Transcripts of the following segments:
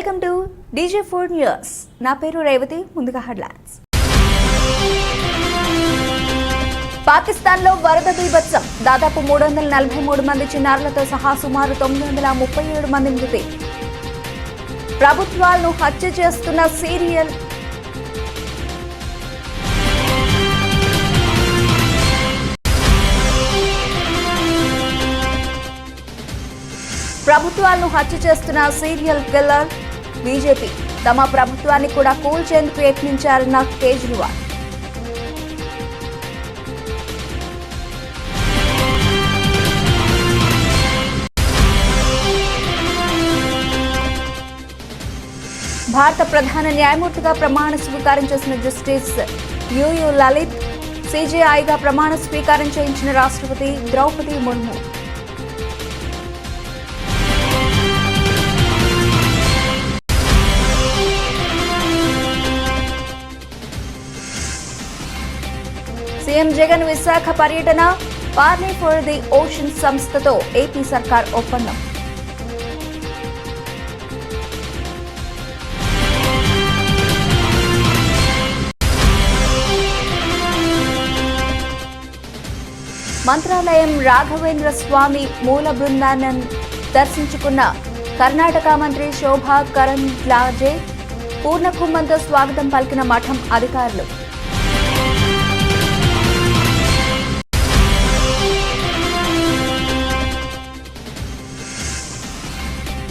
Welcome to DJ4 news. నా పేరు రేవతి. ముందుగా హెడ్లైన్స్. పాకిస్తాన్లో వరద బీభత్సం. దాదాపు 343 మంది చిన్నారులతో సహా సుమారు 937 మంది మృతి. ప్రభుత్వాలను హత్య చేస్తున్న సీరియల్ కిల్లర్ బీజేపీ. తమ ప్రభుత్వాన్ని కూడా కూల్చేందుకు యత్నించారన్న కేజ్రీవాల్. భారత ప్రధాన న్యాయమూర్తిగా ప్రమాణ స్వీకారం చేసిన జస్టిస్ యుయు లలిత్, సిజేఐగా ప్రమాణ స్వీకారం చేయించిన రాష్ట్రపతి ద్రౌపది ముర్ము. సీఎం జగన్ విశాఖ పర్యటన. పార్లీ ఫర్ ది ఓషన్ సంస్థతో ఏపీ సర్కార్ ఒప్పందం. మంత్రాలయం రాఘవేంద్ర స్వామి మూల బృందాన్ని దర్శించుకున్న కర్ణాటక మంత్రి శోభా కరంద్లాజే. పూర్ణకుంభంతో స్వాగతం పలికిన మఠం అధికారులు.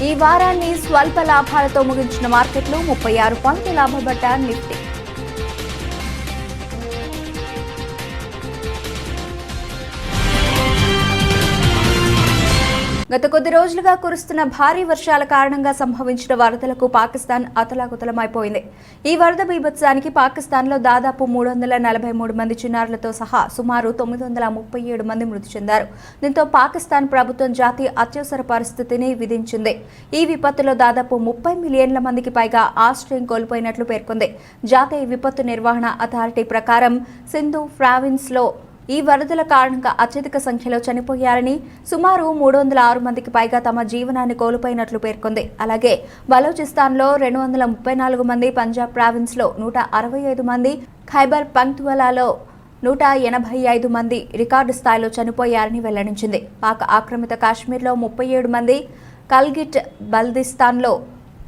ఈ వారాన్ని స్వల్ప లాభాలతో ముగించిన మార్కెట్లు. 36 పాయింట్ల లాభపడ్డ నిఫ్టీ. గత కొద్ది రోజులుగా కురుస్తున్న భారీ వర్షాల కారణంగా సంభవించిన వరదలకు పాకిస్తాన్ అతలాకుతలమైపోయింది. ఈ వరద బీభత్సానికి పాకిస్తాన్లో దాదాపు 343 మంది చిన్నారులతో సహా సుమారు 937 మంది మృతి చెందారు. దీంతో పాకిస్తాన్ ప్రభుత్వం జాతీయ అత్యవసర పరిస్థితిని విధించింది. ఈ విపత్తులో దాదాపు 30 మిలియన్ల మందికి పైగా ఆశ్రయం కోల్పోయినట్లు పేర్కొంది. జాతీయ విపత్తు నిర్వహణ అథారిటీ ప్రకారం సింధు ప్రావిన్స్లో ఈ వరదల కారణంగా అత్యధిక సంఖ్యలో చనిపోయారని, సుమారు 306 మందికి పైగా తమ జీవనాన్ని కోల్పోయినట్లు పేర్కొంది. అలాగే బలూచిస్తాన్లో 234 మంది, పంజాబ్ ప్రావిన్స్లో 165 మంది, ఖైబర్ పఖ్తూన్ఖవాలో 185 మంది రికార్డు స్థాయిలో చనిపోయారని వెల్లడించింది. పాక్ ఆక్రమిత కాశ్మీర్లో 37 మంది, కల్గిట్ బల్దిస్తాన్లో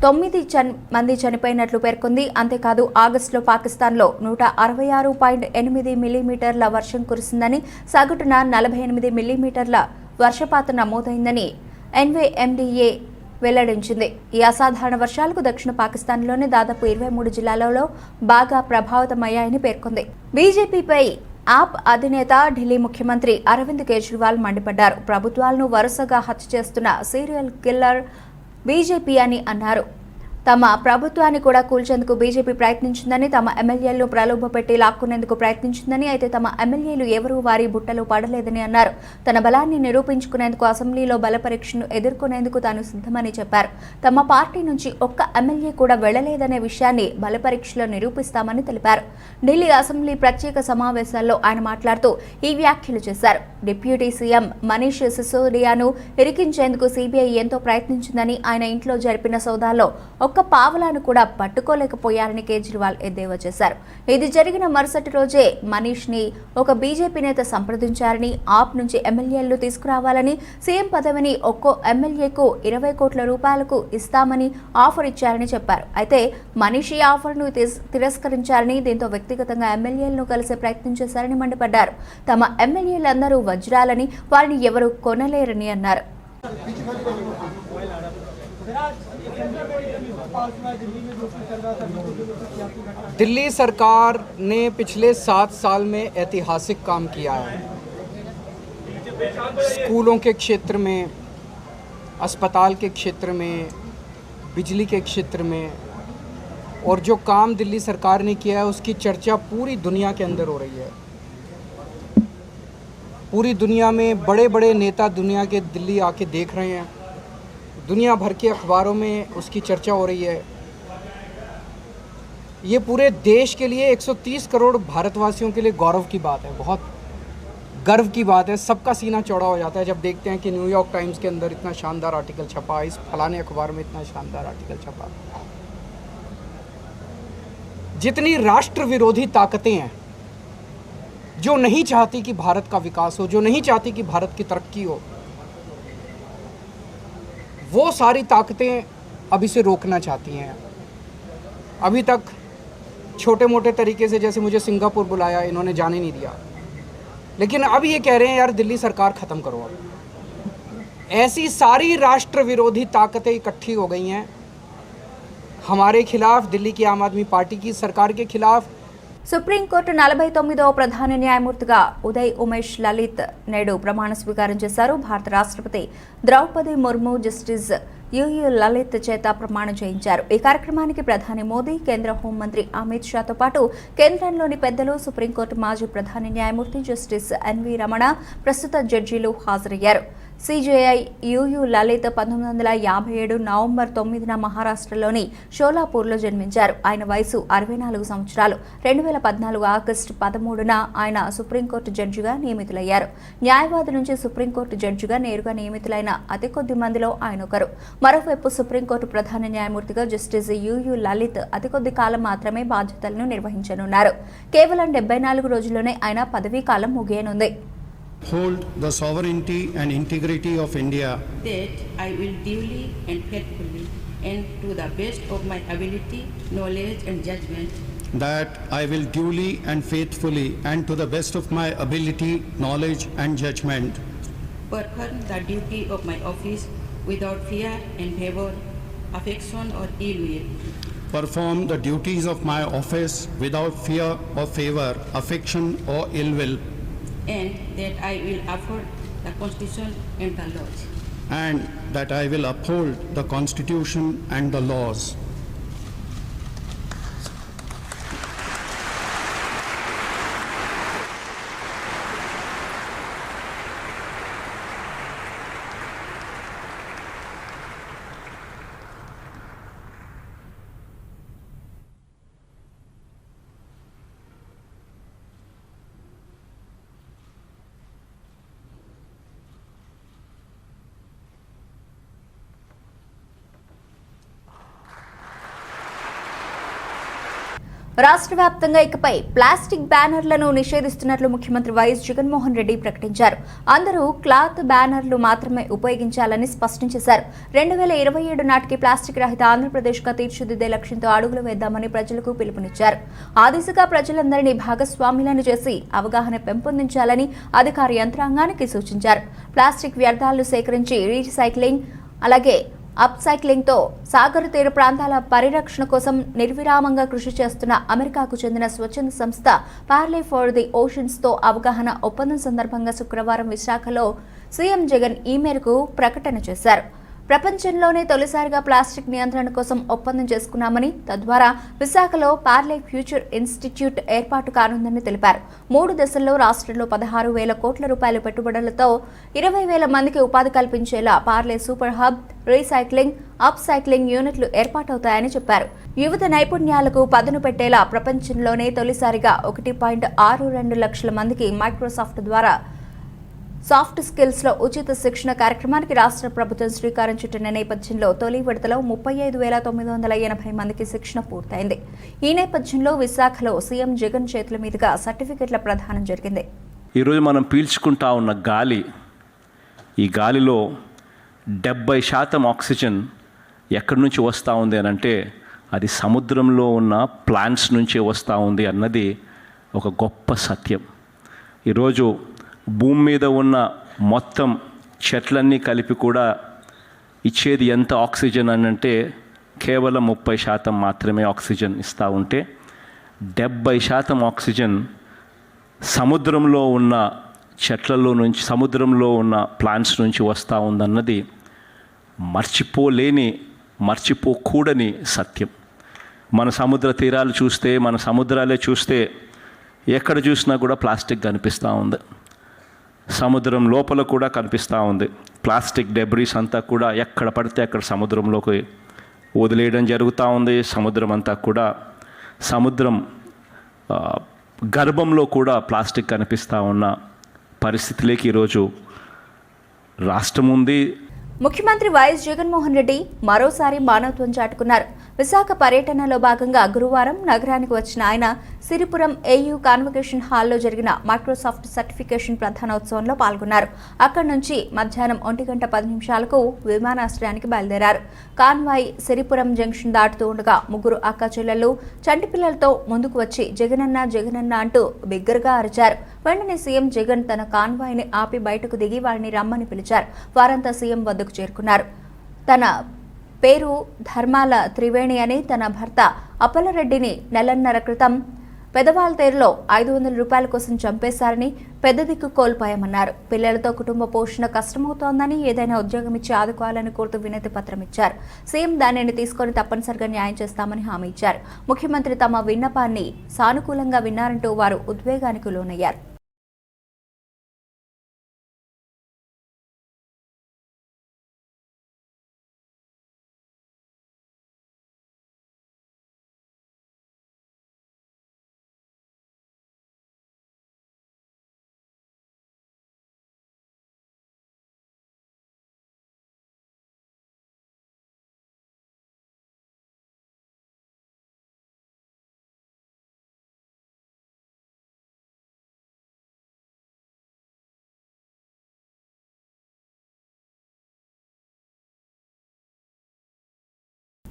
9 మంది చనిపోయినట్లు పేర్కొంది. అంతేకాదు ఆగస్టులో పాకిస్తాన్లో 166.8 మిల్లీమీటర్ల వర్షం కురిసిందని, సగటున 48 మిల్లీమీటర్ల వర్షపాతం నమోదైందని ఎన్వీఎండీఏ వెల్లడించింది. ఈ అసాధారణ వర్షాలకు దక్షిణ పాకిస్తాన్లోని దాదాపు 23 జిల్లాలలో బాగా ప్రభావితమయ్యాయని పేర్కొంది. బీజేపీపై ఆప్ అధినేత ఢిల్లీ ముఖ్యమంత్రి అరవింద్ కేజ్రీవాల్ మండిపడ్డారు. ప్రభుత్వాలను వరుసగా హత్య చేస్తున్న సీరియల్ కిల్లర్ బీజేపీ అని అన్నారు. తమ ప్రభుత్వాన్ని కూడా కూల్చేందుకు బీజేపీ ప్రయత్నించిందని, తమ ఎమ్మెల్యేలను ప్రలోభపెట్టి లాక్కునేందుకు ప్రయత్నించిందని, అయితే తమ ఎమ్మెల్యేలు ఎవరూ వారి బుట్టలో పడలేదని అన్నారు. తన బలాన్ని నిరూపించుకునేందుకు అసెంబ్లీలో బల పరీక్షను ఎదుర్కొనేందుకు తాను సిద్ధమని చెప్పారు. తమ పార్టీ నుంచి ఒక్క ఎమ్మెల్యే కూడా వెళ్లలేదనే విషయాన్ని బల పరీక్షలో నిరూపిస్తామని తెలిపారు. ఢిల్లీ అసెంబ్లీ ప్రత్యేక సమావేశాల్లో ఆయన మాట్లాడుతూ ఈ వ్యాఖ్యలు చేశారు. డిప్యూటీ సీఎం మనీష్ సిసోడియాను ఇరికించేందుకు సీబీఐ ఎంతో ప్రయత్నించిందని, ఆయన ఇంట్లో జరిపిన సోదాల్లో ఒక్క పావలాను కూడా పట్టుకోలేకపోయారని కేజ్రీవాల్ ఎద్దేవా చేశారు. ఇది జరిగిన మరుసటి రోజే మనీష్ ని ఒక బీజేపీ నేత సంప్రదించారని, ఆప్ నుంచి ఎమ్మెల్యేలు తీసుకురావాలని, సీఎం పదవిని ఒక్కో ఎమ్మెల్యేకు 20 కోట్ల రూపాయలకు ఇస్తామని ఆఫర్ ఇచ్చారని చెప్పారు. అయితే మనీష్ ఈ ఆఫర్ను తిరస్కరించారని, దీంతో వ్యక్తిగతంగా ఎమ్మెల్యేలను కలిసే ప్రయత్నం చేశారని మండిపడ్డారు. తమ ఎమ్మెల్యేలందరూ వజ్రాలని, వారిని ఎవరూ కొనలేరని అన్నారు. दिल्ली सरकार ने पिछले 7 साल में ऐतिहासिक काम किया है। स्कूलों के क्षेत्र में, अस्पताल के क्षेत्र में, बिजली के क्षेत्र में, और जो काम दिल्ली सरकार ने किया है उसकी चर्चा पूरी दुनिया के अंदर हो रही है। पूरी दुनिया में बड़े बड़े नेता दुनिया के दिल्ली आके देख रहे हैं। दुनिया भर के अखबारों में उसकी चर्चा हो रही है। ये पूरे देश के लिए, 130 करोड़ भारतवासियों के लिए गौरव की बात है, बहुत गर्व की बात है, सबका सीना चौड़ा हो जाता है जब देखते हैं कि न्यूयॉर्क टाइम्स के अंदर इतना शानदार आर्टिकल छपा, इस फलाने अखबार में इतना शानदार आर्टिकल छपा। जितनी राष्ट्र विरोधी ताकतें हैं जो नहीं चाहती कि भारत का विकास हो, जो नहीं चाहती कि भारत की तरक्की हो, वो सारी ताकतें अब इसे रोकना चाहती हैं। अभी तक छोटे मोटे तरीके से, जैसे मुझे सिंगापुर बुलाया, इन्होंने जाने नहीं दिया, लेकिन अब ये कह रहे हैं यार दिल्ली सरकार ख़त्म करो। अब ऐसी सारी राष्ट्र विरोधी ताकतें इकट्ठी हो गई हैं हमारे खिलाफ, दिल्ली की आम आदमी पार्टी की सरकार के खिलाफ। సుప్రీంకోర్టు 49వ ప్రధాన న్యాయమూర్తిగా ఉదయ్ ఉమేష్ లలిత్ నేడు ప్రమాణ స్వీకారం చేశారు. భారత రాష్ట్రపతి ద్రౌపది ముర్ము జస్టిస్ యుయు లలిత్ చేత ప్రమాణం చేయించారు. ఈ కార్యక్రమానికి ప్రధాని మోదీ, కేంద్ర హోంమంత్రి అమిత్ షాతో పాటు కేంద్రంలోని పెద్దలు, సుప్రీంకోర్టు మాజీ ప్రధాన న్యాయమూర్తి జస్టిస్ ఎన్వి రమణ, ప్రస్తుత జడ్జీలు హాజరయ్యారు. సిజేఐ యుయు లలిత్ 1957 నవంబర్ 9న మహారాష్ట్రలోని షోలాపూర్లో జన్మించారు. ఆయన వయసు 64 సంవత్సరాలు. 2014 ఆగస్టు 13న ఆయన సుప్రీంకోర్టు జడ్జిగా నియమితులయ్యారు. న్యాయవాది నుంచి సుప్రీంకోర్టు జడ్జిగా నేరుగా నియమితులైన అతి కొద్ది మందిలో ఆయన ఒకరు. మరోవైపు సుప్రీంకోర్టు ప్రధాన న్యాయమూర్తిగా జస్టిస్ యుయు లలిత్ అతి కొద్ది కాలం మాత్రమే బాధ్యతలను నిర్వహించనున్నారు. కేవలం 74 రోజుల్లోనే ఆయన పదవీ కాలం ముగియనుంది. Hold the sovereignty and integrity of India, that I will duly and faithfully and to the best of my ability, knowledge and judgment that I will duly and faithfully and to the best of my ability, knowledge and judgment perform the duty of my office without fear and favor, affection or ill will, perform the duties of my office without fear or favor, affection or ill will, and that I will uphold the Constitution and the laws. and that I will uphold the Constitution and the laws. రాష్ట్ర వ్యాప్తంగా ఇకపై plastic బ్యానర్లను నిషేధిస్తున్నట్లు ముఖ్యమంత్రి YS Jaganmohan Reddy ప్రకటించారు. అందరూ cloth బ్యానర్లు మాత్రమే ఉపయోగించాలని స్పష్టం చేశారు. 2027 నాటికి ప్లాస్టిక్ రహిత ఆంధ్రప్రదేశ్గా తీర్చిదిద్దే లక్ష్యంతో అడుగులు వేద్దామని ప్రజలకు పిలుపునిచ్చారు. ఆ దిశగా ప్రజలందరినీ భాగస్వాములను చేసి అవగాహన పెంపొందించాలని అధికార యంత్రాంగానికి సూచించారు. ప్లాస్టిక్ వ్యర్థాలను సేకరించి రీసైక్లింగ్, అలాగే అప్ సైక్లింగ్తో సాగర్ తీర ప్రాంతాల పరిరక్షణ కోసం నిర్విరామంగా కృషి చేస్తున్న అమెరికాకు చెందిన స్వచ్ఛంద సంస్థ పార్లే ఫర్ ది ఓషన్స్తో అవగాహన ఒప్పందం సందర్భంగా శుక్రవారం విశాఖలో సీఎం జగన్ ఈ మేరకు ప్రకటన చేశారు. ప్రపంచంలోనే తొలిసారిగా ప్లాస్టిక్ నియంత్రణ కోసం ఒప్పందం చేసుకున్నామని, తద్వారా విశాఖలో పార్లే ఫ్యూచర్ ఇన్స్టిట్యూట్ ఏర్పాటు కానుందని తెలిపారు. 3 దశల్లో రాష్ట్రంలో 16,000 కోట్ల రూపాయల పెట్టుబడులతో 20,000 మందికి ఉపాధి కల్పించేలా Parle super hub, recycling, upcycling యూనిట్లు ఏర్పాటవుతాయని చెప్పారు. యువత నైపుణ్యాలకు పదును పెట్టేలా ప్రపంచంలోనే తొలిసారిగా 1.62 లక్షల మందికి మైక్రోసాఫ్ట్ ద్వారా సాఫ్ట్ స్కిల్స్ లో ఉచిత శిక్షణ కార్యక్రమానికి రాష్ట్ర ప్రభుత్వం శ్రీకారం చుట్టిన నేపథ్యంలో తొలి విడతలో 35,980 మందికి శిక్షణ పూర్తయింది. ఈ నేపథ్యంలో విశాఖలో సీఎం జగన్ చేతుల మీదుగా సర్టిఫికెట్ల ప్రదానం జరిగింది. ఈరోజు మనం పీల్చుకుంటా ఉన్న గాలి, ఈ గాలిలో 70% ఆక్సిజన్ ఎక్కడి నుంచి వస్తూ ఉంది అని అంటే అది సముద్రంలో ఉన్న ప్లాంట్స్ నుంచే వస్తూ ఉంది అన్నది ఒక గొప్ప సత్యం. ఈరోజు భూమి మీద ఉన్న మొత్తం చెట్లన్నీ కలిపి కూడా ఇచ్చేది ఎంత ఆక్సిజన్ అని అంటే కేవలం 30% మాత్రమే ఆక్సిజన్ ఇస్తూ ఉంటే 70% ఆక్సిజన్ సముద్రంలో ఉన్న చెట్లలో నుంచి, సముద్రంలో ఉన్న ప్లాంట్స్ నుంచి వస్తూ ఉందన్నది మర్చిపోకూడని సత్యం. మన సముద్ర తీరాలు చూస్తే, మన సముద్రాలే చూస్తే ఎక్కడ చూసినా కూడా ప్లాస్టిక్ కనిపిస్తూ ఉంది. సముద్రం లోపల కూడా కనిపిస్తూ ఉంది. ప్లాస్టిక్ డెబ్రీస్ అంతా కూడా ఎక్కడ పడితే అక్కడ సముద్రంలోకి వదిలేయడం జరుగుతూ ఉంది. సముద్రం అంతా కూడా, సముద్రం గర్భంలో కూడా ప్లాస్టిక్ కనిపిస్తూ ఉన్న పరిస్థితిలోకి ఈరోజు రాష్ట్రం ఉంది. ముఖ్యమంత్రి వైఎస్ జగన్మోహన్ రెడ్డి మరోసారి మానవత్వం చాటుకున్నారు. విశాఖ పర్యటనలో భాగంగా గురువారం నగరానికి వచ్చిన ఆయన సిరిపురం ఏయూ కాన్వకేషన్ హాల్లో జరిగిన మైక్రోసాఫ్ట్ సర్టిఫికేషన్ ప్రధానోత్సవంలో పాల్గొన్నారు. అక్కడి నుంచి మధ్యాహ్నం 1:10 విమానాశ్రయానికి బయలుదేరారు. కాన్వాయ్ సిరిపురం జంక్షన్ దాటుతూ ఉండగా ముగ్గురు అక్క చెల్లెళ్ళు చంటి పిల్లలతో ముందుకు వచ్చి జగనన్న జగనన్న అంటూ బిగ్గరగా అరిచారు. వెంటనే సీఎం జగన్ తన కాన్వాయ్ని ఆపి బయటకు దిగి వారిని రమ్మని పిలిచారు. వారంతా సీఎం వద్దకు చేరుకున్నారు. తన పేరు ధర్మాల త్రివేణి అని తన భర్త అప్పలరెడ్డిని నెలన్నర క్రితం పెదవాల్తేరులో 500 రూపాయల కోసం చంపేశారని పెద్ద దిక్కు కోల్పోయామన్నారు. పిల్లలతో కుటుంబ పోషణ కష్టమవుతోందని ఏదైనా ఉద్యోగం ఇచ్చి ఆదుకోవాలని కోరుతూ వినతి పత్రం ఇచ్చారు. సీఎం దానిని తీసుకొని తప్పనిసరిగా న్యాయం చేస్తామని హామీ ఇచ్చారు. ముఖ్యమంత్రి తమ విన్నపాన్ని సానుకూలంగా విన్నారంటూ వారు ఉద్వేగానికి లోనయ్యారు.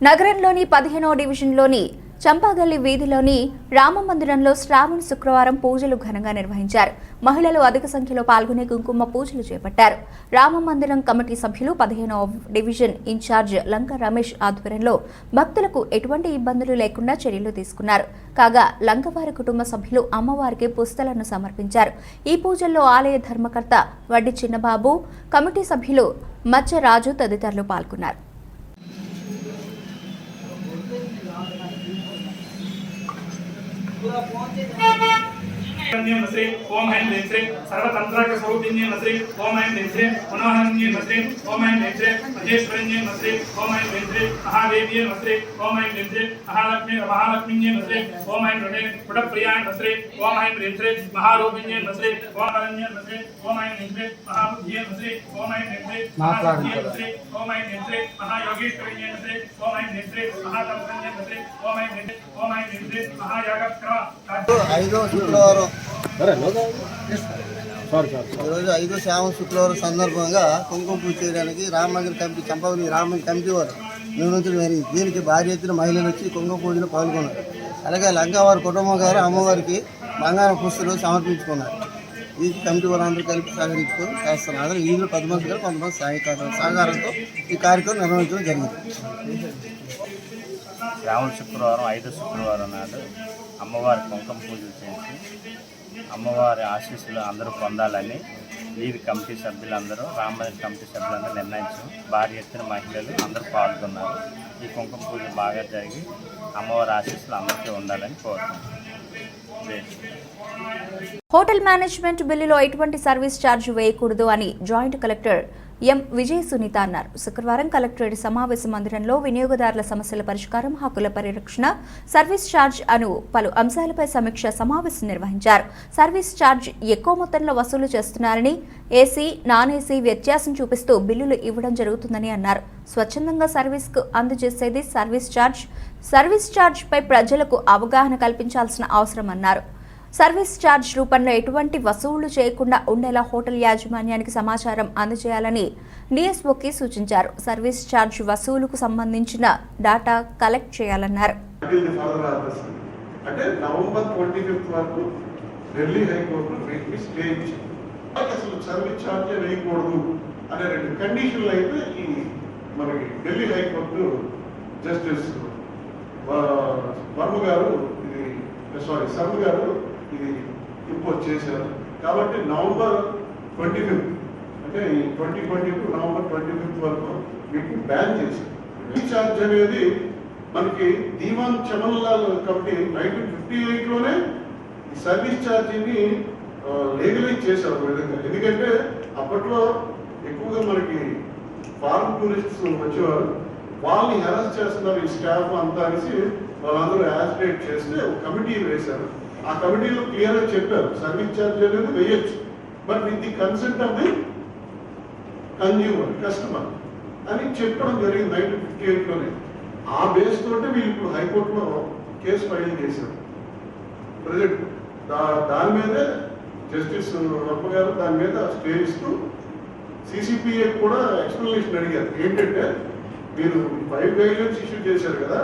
నగరంలోని 15వ డివిజన్లోని చంపాగల్లి వీధిలోని రామమందిరంలో శ్రావణ శుక్రవారం పూజలు ఘనంగా నిర్వహించారు. మహిళలు అధిక సంఖ్యలో పాల్గొని కుంకుమ పూజలు చేపట్టారు. రామమందిరం కమిటీ సభ్యులు 15వ డివిజన్ ఇన్ఛార్జ్ లంక రమేష్ ఆధ్వర్యంలో భక్తులకు ఎటువంటి ఇబ్బందులు లేకుండా చర్యలు తీసుకున్నారు. కాగా లంకవారి కుటుంబ సభ్యులు అమ్మవారికి పుస్తలను సమర్పించారు. ఈ పూజల్లో ఆలయ ధర్మకర్త వడ్డి చిన్నబాబు, కమిటీ సభ్యులు మచ్చరాజు తదితరులు పాల్గొన్నారు. नमस्ते ओम ऐं ह्रीं श्रीं सर्वतंत्राक स्वरूपिण्ये नमस्ते ओम ऐं ह्रीं श्रीं मनोहरण्ये नमस्ते ओम ऐं ह्रीं श्रीं महेश्वरण्ये नमस्ते ओम ऐं ह्रीं श्रीं महादेव्ये नमस्ते ओम ऐं ह्रीं श्रीं महालक्ष्मीन्ये नमस्ते ओम ऐं ह्रीं पुटप्रियाय नमस्ते ओम ऐं ह्रीं श्रीं महारूपिण्ये नमस्ते ओम अरण्ये नमस्ते ओम ऐं ह्रीं श्रीं महाबुद्धिये नमस्ते ओम ऐं ह्रीं श्रीं महासिद्धिये नमस्ते ओम ऐं ह्रीं श्रीं महायोगीश्वरिण्ये नमस्ते ओम ऐं ह्रीं श्रीं महातपस्विन्ये नमस्ते ओम ऐं ह्रीं श्रीं महायागक्रम ఈరోజు 5వ శ్రావణ శుక్రవారం సందర్భంగా కుంకుమ పూజ చేయడానికి రామమందిర కమిటీ చంపావని రామమందిర కమిటీ వారు నిర్వహించడం జరిగింది. దీనికి భారీ ఎత్తున మహిళలు వచ్చి కుంకుమ పూజలో పాల్గొన్నారు. అలాగే లంకవారి కుటుంబం గారు అమ్మవారికి బంగారం పుస్తలు సమర్పించుకున్నారు. ఈ కమిటీ వారందరూ కలిపి సహకరించుకొని చేస్తున్నారు. అందరూ ఈదులు 10 మంది గారు కొంతమంది సహకారంతో ఈ కార్యక్రమం నిర్వహించడం జరిగింది. శ్రావణ శుక్రవారం 5వ శుక్రవారం నాడు అమ్మవారి కుంకుమ పూజలు చేసి అమ్మవారి ఆశీస్సులు అందరూ పొందాలని వీధి కమిటీ సభ్యులందరూ రామమందిర కమిటీ సభ్యులందరూ నిర్ణయించారు. భారీ ఎత్తున మహిళలు అందరూ పాల్గొన్నారు. ఈ కుంకుమ పూజ బాగా జరిగి అమ్మవారి ఆశీస్సులు అందరికీ ఉండాలని కోరుతున్నాం. హోటల్ మేనేజ్మెంట్ బిల్లులో ఎటువంటి సర్వీస్ ఛార్జ్ వేయకూడదు అని జాయింట్ కలెక్టర్ ఎం విజయ సునీత అన్నారు. శుక్రవారం కలెక్టరేట్ సమావేశ మందిరంలో వినియోగదారుల సమస్యల పరిష్కారం, హక్కుల పరిరక్షణ, సర్వీస్ ఛార్జ్ అను పలు అంశాలపై సమీక్ష సమావేశం నిర్వహించారు. సర్వీస్ ఛార్జ్ ఎక్కువ మొత్తంలో వసూలు చేస్తున్నారని, ఏసీ, నాన్ ఏసీ వ్యత్యాసం చూపిస్తూ బిల్లులు ఇవ్వడం జరుగుతుందని అన్నారు. స్వచ్ఛందంగా సర్వీస్కు అందజేసేది సర్వీస్ ఛార్జ్ పై ప్రజలకు అవగాహన కల్పించాల్సిన అవసరం అన్నారు. సర్వీస్ ఛార్జ్ రూపంలో ఎటువంటి వసూళ్లు చేయకుండా ఉండేలా హోటల్ యాజమాన్యానికి సమాచారం అందజేయాలని డిఎస్ఓకి సూచించారు. సర్వీస్ ఛార్జ్ వసూలుకు సంబంధించిన డాటా కలెక్ట్ చేయాలన్నారు. అంటే నవంబర్ 25 వరకు ఢిల్లీ హైకోర్టు స్టే ఇచ్చింది. అసలు సర్వీస్ ఛార్జ్ వేయకూడదు అనే 2 కండిషన్లు అయితే ఈ మనకి ఢిల్లీ హైకోర్టు జస్టిస్ వర్మ గారు శర్మ గారు ఇది ఇంపోజ్ చేశారు. కాబట్టి నవంబర్ 25 అంటే ఈ 2022 నవంబర్ 25 వరకు వీటిని బ్యాన్ చేశారు. రీఛార్జ్ అనేది మనకి దీవాన్ చమన్లాల్ కమిటీ 1958లోనే ఈ సర్వీస్ ఛార్జీని లీగలైజ్ చేశారు ఒక విధంగా. ఎందుకంటే అప్పట్లో ఎక్కువగా మనకి ఫారెన్ టూరిస్ట్స్ వచ్చేవారు, వాళ్ళని హెరాస్ చేస్తున్నారు ఈ స్టాఫ్ అంతా అనేసి వాళ్ళందరూ యాజిటేట్ చేస్తే ఒక కమిటీ వేశారు. ఆ కమిటీలో క్లియర్గా చెప్పారు సర్వీస్ ఛార్జ్ అనేది వేయచ్చు, but with the consent of the customer అని చెప్పడం జరిగింది 1958లోనే. ఆ బేస్ తోటి వీళ్ళు ఇప్పుడు హైకోర్టులో కేసు ఫైల్ చేశారు. ప్రజెంట్ దాని మీదే జస్టిస్ రప్ప గారు దాని మీద స్టే ఇస్తూ CCPA కూడా ఎక్స్ప్లెనేషన్ అడిగారు. ఏంటంటే మీరు 5 గైడ్లైన్స్ ఇష్యూ చేశారు కదా,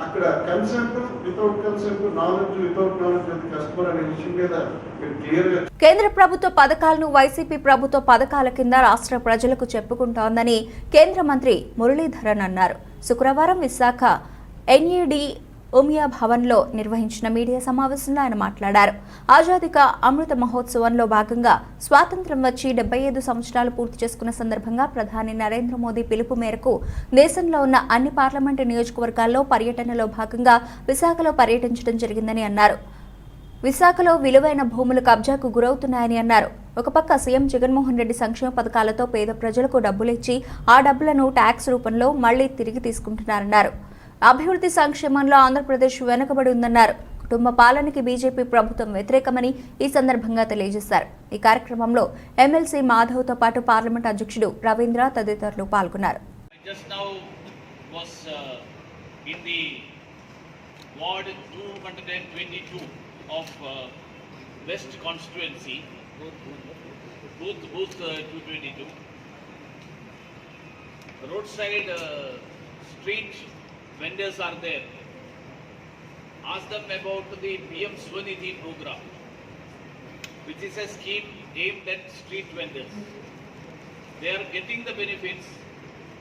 అక్కడ consent without consent, knowledge without knowledge of the customer అనే విషయం మీద మీరు క్లియర్గా. కేంద్ర ప్రభుత్వ పథకాలను వైసీపీ ప్రభుత్వ పథకాల కింద రాష్ట్ర ప్రజలకు చెప్పుకుంటోందని కేంద్ర మంత్రి మురళీధరన్ అన్నారు. శుక్రవారం విశాఖ NED ఉమియా భవన్లో నిర్వహించిన మీడియా సమావేశంలో ఆయన మాట్లాడారు. ఆజాదీ కా అమృత మహోత్సవంలో భాగంగా స్వాతంత్ర్యం వచ్చి 75 సంవత్సరాలు పూర్తి చేసుకున్న సందర్భంగా ప్రధాని నరేంద్ర మోదీ పిలుపు మేరకు దేశంలో ఉన్న అన్ని పార్లమెంటు నియోజకవర్గాల్లో పర్యటనలో భాగంగా విశాఖలో పర్యటించడం జరిగిందని అన్నారు. విశాఖలో విలువైన భూములు కబ్జాకు గురవుతున్నాయని అన్నారు. ఒక పక్క సీఎం జగన్మోహన్ రెడ్డి సంక్షేమ పథకాలతో పేద ప్రజలకు డబ్బులిచ్చి ఆ డబ్బులను ట్యాక్స్ రూపంలో మళ్లీ తిరిగి తీసుకుంటున్నారన్నారు. అభివృద్ధి సంక్షేమంలో ఆంధ్రప్రదేశ్ వెనుకబడి ఉందన్నారు. కుటుంబ పాలనకి బీజేపీ ప్రభుత్వం వ్యతిరేకమని ఈ సందర్భంగా తెలియజేశారు. ఈ కార్యక్రమంలో ఎమ్మెల్సీ మాధవ్తో పాటు పార్లమెంట్ అధ్యక్షుడు రవీంద్ర తదితరులు పాల్గొన్నారు. Vendors are there. Ask them about the PM Swanidhi program, which is a scheme aimed at street vendors. They are getting the benefits,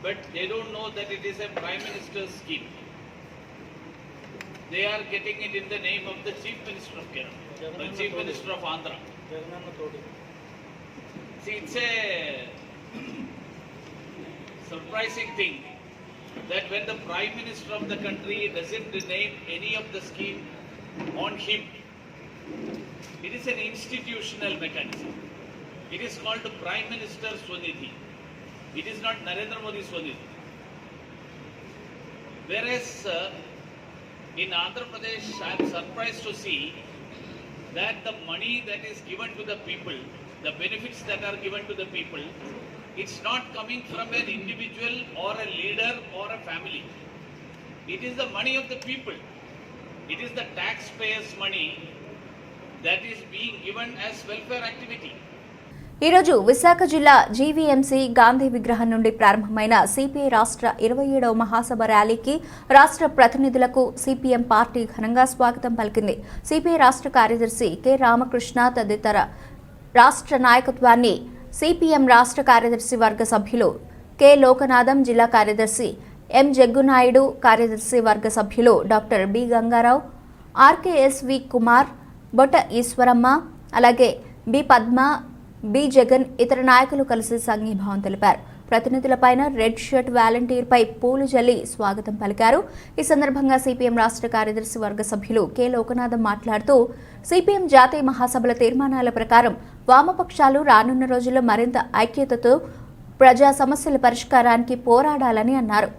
but they don't know that it is a Prime Minister's scheme. They are getting it in the name of the Chief Minister of Kerala, the Chief Minister of Andhra. See, it's a surprising thing that when the Prime Minister of the country doesn't name any of the scheme on him, it is an institutional mechanism. It is called the Prime Minister Swanidhi. It is not Narendra Modi Swanidhi. Whereas in Andhra Pradesh, I am surprised to see that the money that is given to the people, the benefits that are given to the people, it's not coming from an individual or a leader or a family. It is the money of the people. It is the taxpayers' money that is being given as welfare activity. ఈరోజు విశాఖ జిల్లా GVMC Gandhi విగ్రహం నుండి ప్రారంభమైన CPI రాష్ట్ర 27వ మహాసభ ర్యాలీకి రాష్ట్ర ప్రతినిధులకు CPM party ఘనంగా స్వాగతం పలికింది. సిపిఐ రాష్ట్ర కార్యదర్శి కె రామకృష్ణ తదితర రాష్ట్ర నాయకత్వాన్ని సిపిఎం రాష్ట్ర కార్యదర్శి వర్గ సభ్యులు కె లోకనాథం, జిల్లా కార్యదర్శి ఎం జగ్గునాయుడు, కార్యదర్శి వర్గ సభ్యులు doctor B Gangarao, RKSV Kumar, Botta Eswaramma, అలాగే బి పద్మ, బి జగన్, ఇతర నాయకులు కలిసి సంఘీభావం తెలిపారు. ప్రతినిధులపైన రెడ్ షర్ట్ వాలంటీర్పై పూలు జల్లి స్వాగతం పలికారు. ఈ సందర్భంగా సిపిఎం రాష్ట్ర కార్యదర్శి వర్గ సభ్యులు కె లోకనాథం మాట్లాడుతూ సిపిఎం జాతీయ మహాసభల తీర్మానాల ప్రకారం వామపక్షాలు రానున్న రోజుల్లో మరింత ఐక్యతతో ప్రజా సమస్యల పరిష్కారానికి పోరాడాలని అన్నారు.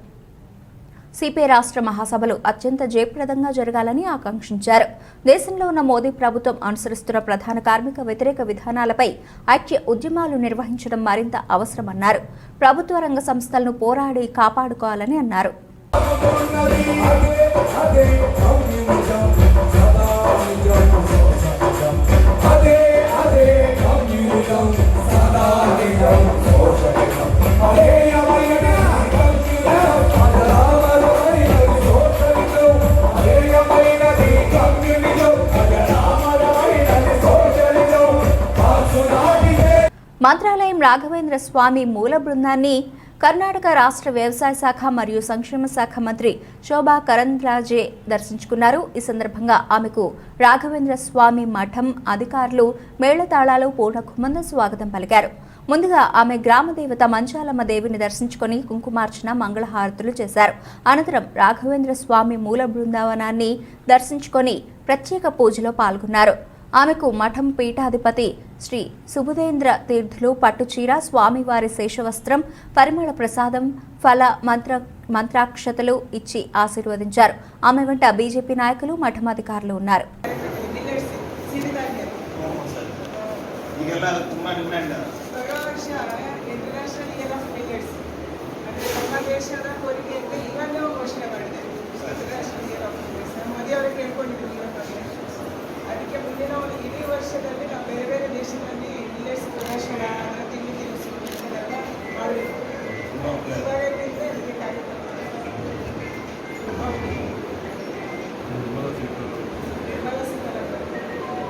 సిపిఐ రాష్ట్ర మహాసభలు అత్యంత జయప్రదంగా జరగాలని ఆకాంక్షించారు. దేశంలో ఉన్న మోదీ ప్రభుత్వం అనుసరిస్తున్న ప్రధాన కార్మిక వ్యతిరేక విధానాలపై ఐక్య ఉద్యమాలు నిర్వహించడం మరింత అవసరమన్నారు. ప్రభుత్వ రంగ సంస్థలను పోరాడి కాపాడుకోవాలని అన్నారు. మంత్రాలయం రాఘవేంద్ర స్వామి మూల బృందాన్ని కర్ణాటక రాష్ట్ర వ్యవసాయ శాఖ మరియు సంక్షేమ శాఖ మంత్రి శోభా కరంద్లాజే దర్శించుకున్నారు. ఈ సందర్భంగా ఆమెకు రాఘవేంద్ర స్వామి మఠం అధికారులు మేళతాళాలు పూర్ణకుంభంతో స్వాగతం పలికారు. ముందుగా ఆమె గ్రామదేవత మంచాలమ్మ దేవిని దర్శించుకుని కుంకుమార్చన, మంగళహారతులు చేశారు. అనంతరం రాఘవేంద్ర స్వామి మూల బృందావనాన్ని దర్శించుకొని ప్రత్యేక పూజలో పాల్గొన్నారు. ఆమెకు మఠం పీఠాధిపతి శ్రీ సుబుధేంద్ర తీర్థులు పట్టుచీర, స్వామివారి శేషవస్త్రం, పరిమళ ప్రసాదం, ఫల మంత్రాక్షతలు ఇచ్చి ఆశీర్వదించారు. ఆమె వెంట బీజేపీ నాయకులు, మఠం అధికారులు ఉన్నారు. ಈಗೆಲ್ಲ ತುಂಬ ಡಿಮ್ಯಾಂಡ್. ಬರೋ ವರ್ಷ ಇಂಟರ್ನ್ಯಾಷನಲ್ ಇಯರ್ ಆಫ್ ಮಿಲೆಟ್ಸ್ ಅಂದರೆ ನಮ್ಮ ದೇಶದ ಕೋರಿಕೆ ಅಂತ ಇವಾಗಲೇ ಘೋಷಣೆ ಮಾಡಿದೆ ಇಂಟರ್ನ್ಯಾಷನಲ್ ಇಯರ್ ಆಫ್ ಮಿಲೆಟ್ಸ್. ನಮ್ಮ ಮೋದಿ ಅವರಿಗೆ ಕೇಳ್ಕೊಂಡಿದ್ದೀವಿ ಇವತ್ತು. ಅದಕ್ಕೆ ಮುಂದಿನ ಒಂದು ಇಡೀ ವರ್ಷದಲ್ಲಿ ನಾವು ಬೇರೆ ಬೇರೆ ದೇಶದಲ್ಲಿ ಮಿಲೆಟ್ಸ್ ಪ್ರದರ್ಶನ ತಿಂಡಿ ತಿನಿಸು ಇದೆಲ್ಲ ಮಾಡಬೇಕು. ಇವಾಗಲಿಂದ ಇದಕ್ಕೆ ಕಾರ್ಯಕ್ರಮ ನಿರ್ಮಲಾ ಸೀತಾರಾಮನ್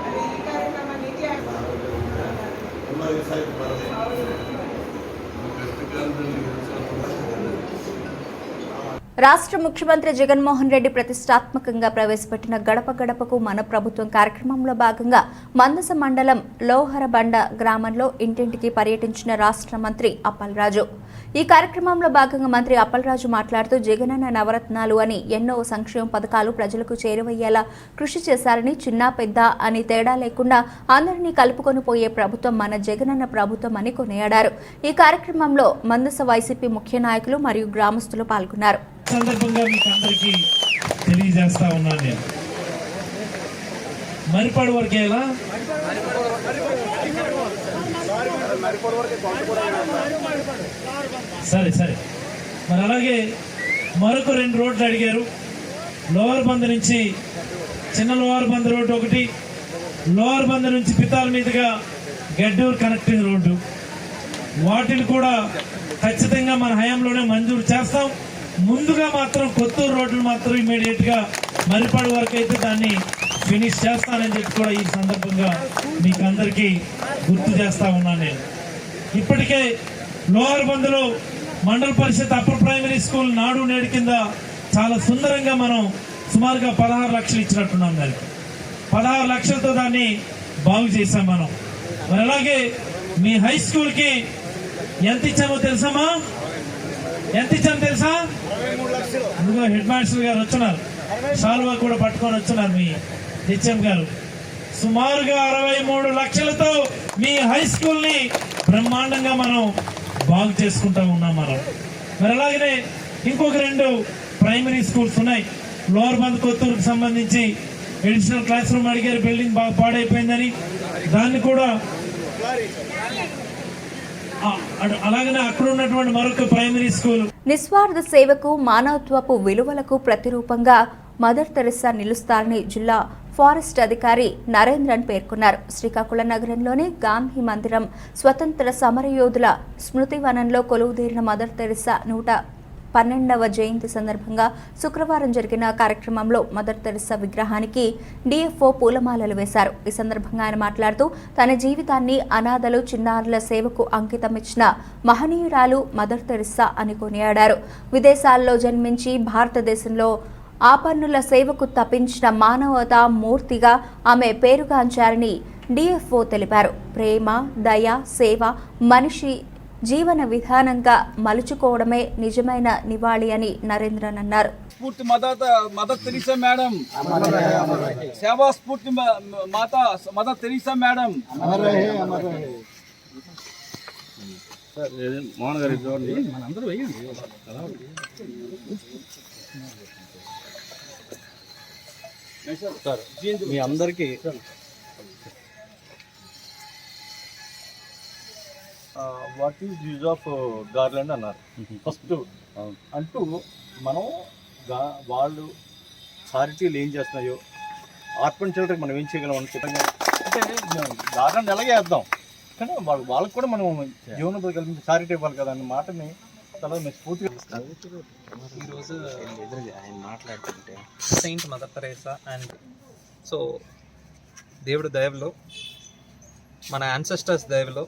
ಅದೇ ಈ ಕಾರ್ಯಕ್ರಮ ನೀತಿ రాష్ట్ర ముఖ్యమంత్రి జగన్మోహన్ రెడ్డి ప్రతిష్టాత్మకంగా ప్రవేశపెట్టిన గడప గడపకు మన ప్రభుత్వం కార్యక్రమంలో భాగంగా మందస మండలం లోహరబండ గ్రామంలో ఇంటింటికి పర్యటించిన రాష్ట్ర మంత్రి అప్పలరాజు. ఈ కార్యక్రమంలో భాగంగా మంత్రి అప్పలరాజు మాట్లాడుతూ జగనన్న నవరత్నాలు అని ఎన్నో సంక్షేమ పథకాలు ప్రజలకు చేరువయ్యేలా కృషి చేశారని, చిన్న పెద్ద అని తేడా లేకుండా అందరినీ కలుపుకొని పోయే ప్రభుత్వం మన జగనన్న ప్రభుత్వం అని కొనియాడారు. ఈ కార్యక్రమంలో మందస వైసీపీ ముఖ్య నాయకులు మరియు గ్రామస్తులు పాల్గొన్నారు. సందర్భంగా మీకు అందరికీ తెలియజేస్తా ఉన్నాను. నేను మరిపాడు వరకేలా సరే మరి అలాగే మరొక 2 రోడ్లు అడిగారు. లోవర్ బంద్ నుంచి చిన్న లోవర్ బంద్ రోడ్డు ఒకటి, లోవర్ బంద్ నుంచి పితాల మీదుగా గడ్డూరు కనెక్టింగ్ రోడ్డు, వాటిని కూడా ఖచ్చితంగా మన హయాంలోనే మంజూరు చేస్తాం. ముందుగా మాత్రం కొత్తూరు రోడ్లు మాత్రం ఇమీడియట్గా మరిపాడు వరకు అయితే దాన్ని ఫినిష్ చేస్తానని చెప్పి కూడా ఈ సందర్భంగా మీకు అందరికీ గుర్తు చేస్తా ఉన్నాను. నేను ఇప్పటికే లోవర్ బంద్లో మండల పరిషత్ అప్పర్ ప్రైమరీ స్కూల్ నాడు నేడు కింద చాలా సుందరంగా మనం సుమారుగా 16 లక్షలు ఇచ్చినట్టున్నాం. దానికి 16 లక్షలతో దాన్ని బాగు చేశాం మనం. మరి అలాగే మీ హై స్కూల్కి ఎంత ఇచ్చామో తెలుసా? అందులో హెడ్ మాస్టర్ గారు వచ్చినారు, సాల్వా కూడా పట్టుకొని వచ్చినారు మీ హెచ్ఎం గారు. సుమారుగా 63 లక్షలతో మీ హై స్కూల్ ని బ్రహ్మాండంగా మనం బాగు చేసుకుంటా ఉన్నాం మనం. మరి అలాగనే ఇంకొక 2 ప్రైమరీ స్కూల్స్ ఉన్నాయి. లోవర్ బంద్ కొత్తూరుకు సంబంధించి ఎడిషనల్ క్లాస్ రూమ్ అడిగారు, బిల్డింగ్ బాగా పాడైపోయిందని, దాన్ని కూడా అలాగనే అక్కడ ఉన్నటువంటి మరొక ప్రైమరీ స్కూల్. నిస్వార్థ సేవకు, మానవత్వపు విలువలకు ప్రతిరూపంగా మదర్ తెరెసా నిలుస్తారని జిల్లా ఫారెస్ట్ అధికారి నరేంద్రన్ పేర్కొన్నారు. శ్రీకాకుళం నగరంలోని గాంధీ మందిరం స్వతంత్ర సమరయోధుల స్మృతివనంలో కొలువుదీరిన మదర్ తెరెసా 112వ జయంతి సందర్భంగా శుక్రవారం జరిగిన కార్యక్రమంలో మదర్ తెరెసా విగ్రహానికి డిఎఫ్ఓ పూలమాలలు వేశారు. ఈ సందర్భంగా ఆయన మాట్లాడుతూ తన జీవితాన్ని అనాథలు, చిన్నారుల సేవకు అంకితమిచ్చిన మహనీయురాలు మదర్ తెరెసా అని కొనియాడారు. విదేశాల్లో జన్మించి భారతదేశంలో ఆపన్నుల సేవకు తప్పించిన మానవతా మూర్తిగా ఆమె పేరుగాంచారని డిఎఫ్ఓ తెలిపారు. ప్రేమ, దయ, సేవ మనిషి జీవన విధానంగా మలుచుకోవడమే నిజమైన నివాళి అని నరేంద్రన్ అన్నారు. స్ఫూర్తి మదర్ తెరీసా మేడం, సేవా స్ఫూర్తి మాత మదర్ తెరీసా మేడం. మోహన్ గారి చూడండి, మనందరూ వేయండి. మీ అందరికీ what is use of garland అన్నారు. ఫస్ట్ అంటూ మనం వాళ్ళు చారిటీలు ఏం చేస్తున్నాయో, ఆర్ఫన్ చిల్డ్రన్కి మనం ఏం చేయగలం అని చెప్పండి. అంటే గార్లాండ్ ఎలాగే వేద్దాం, కానీ వాళ్ళకి కూడా మనం జీవనోపాధి కలిపి చారిటీ ఇవ్వాలి కదా అన్న మాటని చాలా మేము స్ఫూర్తిగా ఇస్తాను. ఈరోజు ఆయన మాట్లాడుతుంటే Saint mother Teresa and so దేవుడి దయలో, మన యాన్సెస్టర్స్ దయలో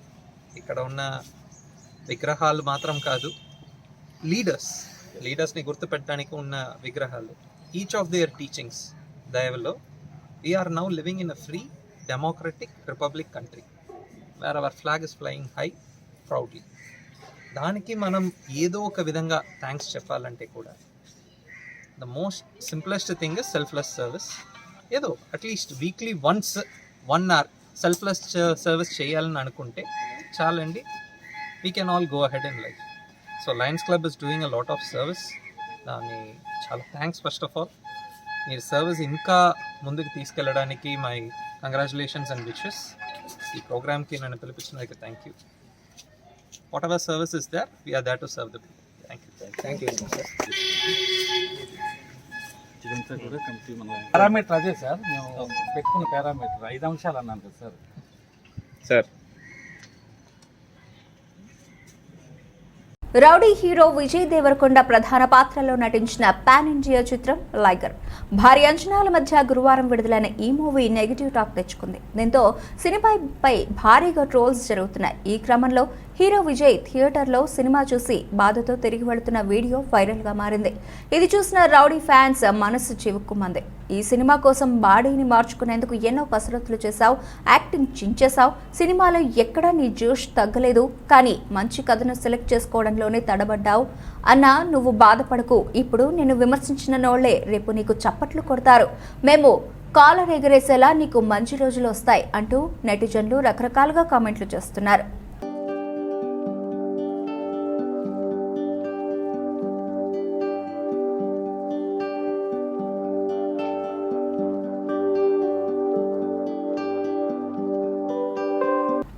ఇక్కడ ఉన్న విగ్రహాలు మాత్రం కాదు, లీడర్స్ని గుర్తుపెట్టడానికి ఉన్న విగ్రహాలు, ఈచ్ ఆఫ్ దేర్ టీచింగ్స్ దయలో we are now living in a free democratic republic country where our flag is flying high proudly. దానికి మనం ఏదో ఒక విధంగా థ్యాంక్స్ చెప్పాలంటే కూడా the most simplest thing is selfless service. ఏదో at least weekly once 1 hour selfless service చేయాలని అనుకుంటే చాలండి, we can all go ahead in life. So Lions club is doing a lot of service. దాన్ని చాలా థ్యాంక్స్ ఫస్ట్ ఆఫ్ ఆల్. మీరు service ఇంకా ముందుకు తీసుకెళ్ళడానికి మై కంగ్రాచులేషన్స్ అండ్ విషెస్. ఈ ప్రోగ్రామ్కి నన్ను పిలిపించినందుకు thank you. Whatever service is there, we are there to serve the people. Thank you sir. Parameter అదే సార్, మేము పెట్టుకున్న పారామీటర్ 5 అంశాలు అన్నాను కదా sir. Sir rowdy hero Vijay Devarakonda ప్రధాన పాత్రలో నటించిన పాన్ ఇండియా చిత్రం లైగర్ భారీ అంచనాల మధ్య గురువారం విడుదలైన ఈ మూవీ నెగిటివ్ టాక్ తెచ్చుకుంది. దీంతో సినిమాపై భారీగా ట్రోల్స్ జరుగుతున్నాయి. ఈ క్రమంలో హీరో విజయ్ థియేటర్లో సినిమా చూసి బాధతో తిరిగి వెళుతున్న వీడియో వైరల్గా మారింది. ఇది చూసిన రౌడీ ఫ్యాన్స్ మనసు చివుక్కుమంది. ఈ సినిమా కోసం బాడీని మార్చుకునేందుకు ఎన్నో కసరత్తులు చేశావు, యాక్టింగ్ చించేశావు, సినిమాలో ఎక్కడా నీ జోష్ తగ్గలేదు, కానీ మంచి కథను సెలెక్ట్ చేసుకోవడంలోనే తడబడ్డావు అన్నా నువ్వు బాధపడకు. ఇప్పుడు నిన్ను విమర్శించిన నోళ్లే రేపు నీకు చప్పట్లు కొడతారు. మేము కాలర్ ఎగరేసేలా నీకు మంచి రోజులు వస్తాయి అంటూ నెటిజన్లు రకరకాలుగా కామెంట్లు చేస్తున్నారు.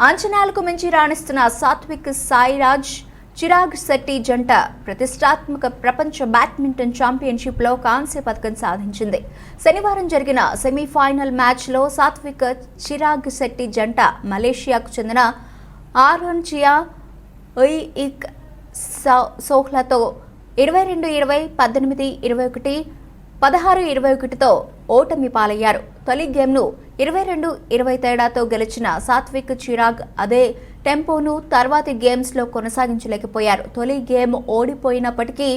అంచనాలకు మించి రాణిస్తున్న సాత్విక్ సాయిరాజ్ చిరాగ్ శెట్టి జంట ప్రతిష్టాత్మక ప్రపంచ బ్యాడ్మింటన్ ఛాంపియన్షిప్లో కాంస్య పథకం సాధించింది. శనివారం జరిగిన సెమీఫైనల్ మ్యాచ్లో సాత్విక్ చిరాగ్ శెట్టి జంట మలేషియాకు చెందిన ఆర్హన్చియా ఉయిక్ సోహ్లతో 22-20, 18-21, 16-21తో ఓటమి పాలయ్యారు. తొలి గేమ్ను 22-20 తేడాతో గెలిచిన సాత్విక్ చిరాగ్ అదే టెంపోను తర్వాతి గేమ్స్లో కొనసాగించలేకపోయారు. తొలి గేమ్ ఓడిపోయినప్పటికీ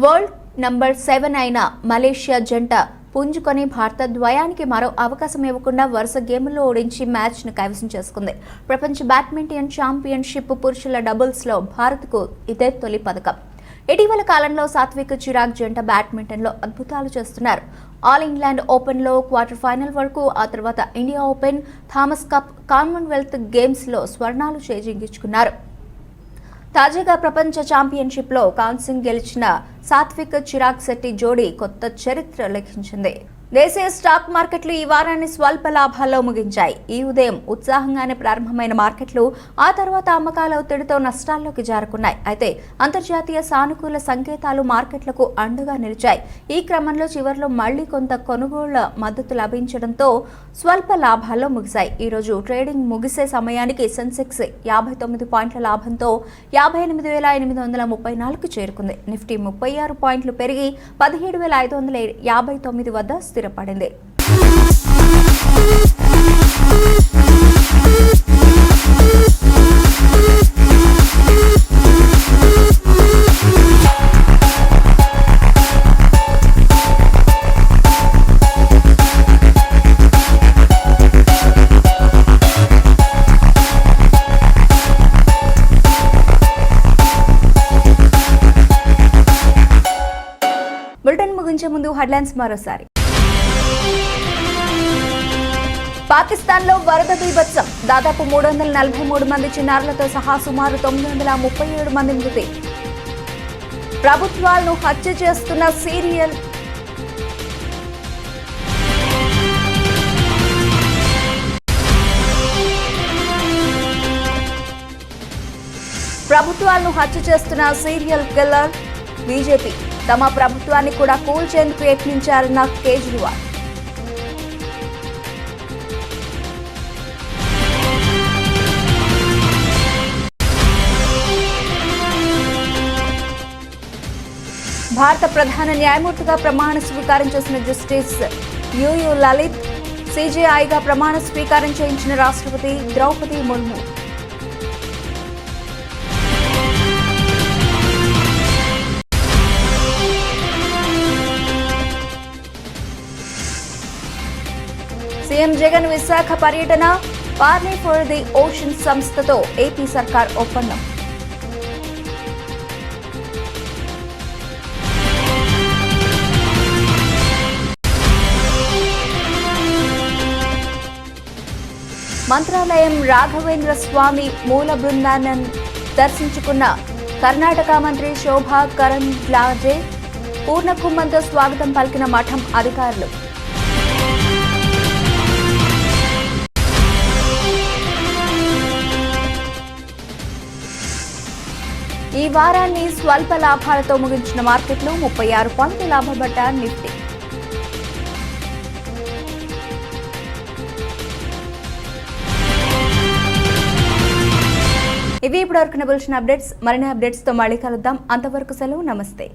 వరల్డ్ నంబర్ 7 అయిన మలేషియా జంట పుంజుకొని భారత ద్వయానికి మరో అవకాశం ఇవ్వకుండా వరుస గేముల్లో ఓడించి మ్యాచ్ను కైవసం చేసుకుంది. ప్రపంచ బ్యాడ్మింటన్ ఛాంపియన్షిప్ పురుషుల డబుల్స్లో భారత్కు ఇదే తొలి పథకం. ఇటీవల కాలంలో సాత్విక్ చిరాగ్ జంట బ్యాడ్మింటన్లో అద్భుతాలు చేస్తున్నారు. ఆల్ ఇంగ్లాండ్ ఓపెన్లో క్వార్టర్ ఫైనల్ వరకు, ఆ తర్వాత India open, Thomas cup, Commonwealth గేమ్స్లో స్వర్ణాలు చేజింగించుకున్నారు. తాజాగా ప్రపంచ ఛాంపియన్షిప్లో కాంస్యం గెలిచిన సాత్విక్ చిరాగ్ శెట్టి జోడీ కొత్త చరిత్ర లిఖించింది. దేశీయ స్టాక్ మార్కెట్లు ఈ వారాన్ని స్వల్ప లాభాల్లో ముగించాయి. ఈ ఉదయం ఉత్సాహంగానే ప్రారంభమైన మార్కెట్లు ఆ తర్వాత అమ్మకాల ఒత్తిడితో నష్టాల్లోకి జారుకున్నాయి. అయితే అంతర్జాతీయ సానుకూల సంకేతాలు మార్కెట్లకు అండగా నిలిచాయి. ఈ క్రమంలో చివర్లో మళ్లీ కొంత కొనుగోళ్ల మద్దతు లభించడంతో స్వల్ప లాభాల్లో ముగిశాయి. ఈ రోజు ట్రేడింగ్ ముగిసే సమయానికి సెన్సెక్స్ 59 పాయింట్ల లాభంతో 58,834కు చేరుకుంది. నిఫ్టీ 36 పాయింట్లు పెరిగి 17,559 వద్ద స్థిరపడింది. బులెటిన్ ముగించే ముందు హెడ్లైన్స్ మరోసారి. పాకిస్తాన్లో వరద బీభత్సం, దాదాపు 343 మంది చిన్నారులతో సహా సుమారు 937 మంది మృతి. ప్రభుత్వాలను హత్య చేస్తున్న సీరియల్ కిల్లర్ బీజేపీ తమ ప్రభుత్వాన్ని కూడా కూల్చేందుకు యత్నించారన్న కేజ్రీవాల్. భారత ప్రధాన న్యాయమూర్తిగా ప్రమాణ స్వీకారం చేసిన జస్టిస్ యుయు లలిత్, సిజేఐగా ప్రమాణ స్వీకారం చేయించిన రాష్ట్రపతి ద్రౌపది ముర్ము. సీఎం జగన్ విశాఖ పర్యటన, పార్లే ఫర్ ది ఓషన్ సంస్థతో ఏపీ సర్కార్ ఒప్పందం. మంత్రాలయం రాఘవేంద్ర స్వామి మూల బృందాన్ని దర్శించుకున్న కర్ణాటక మంత్రి శోభా కరంద్లాజే. పూర్ణ కుంభంతో స్వాగతం పలికిన మఠం అధికారులు. ఈ వారాన్ని స్వల్ప లాభాలతో ముగించిన మార్కెట్లు 36 పాయింట్ల లాభపడ్డ నిఫ్టీ. ఇవి ఇప్పటివరకు బులెటిన్ అప్డేట్స్. మరిన్ని అప్డేట్స్తో మళ్ళీ కలుద్దాం. అంతవరకు సెలవు. నమస్తే.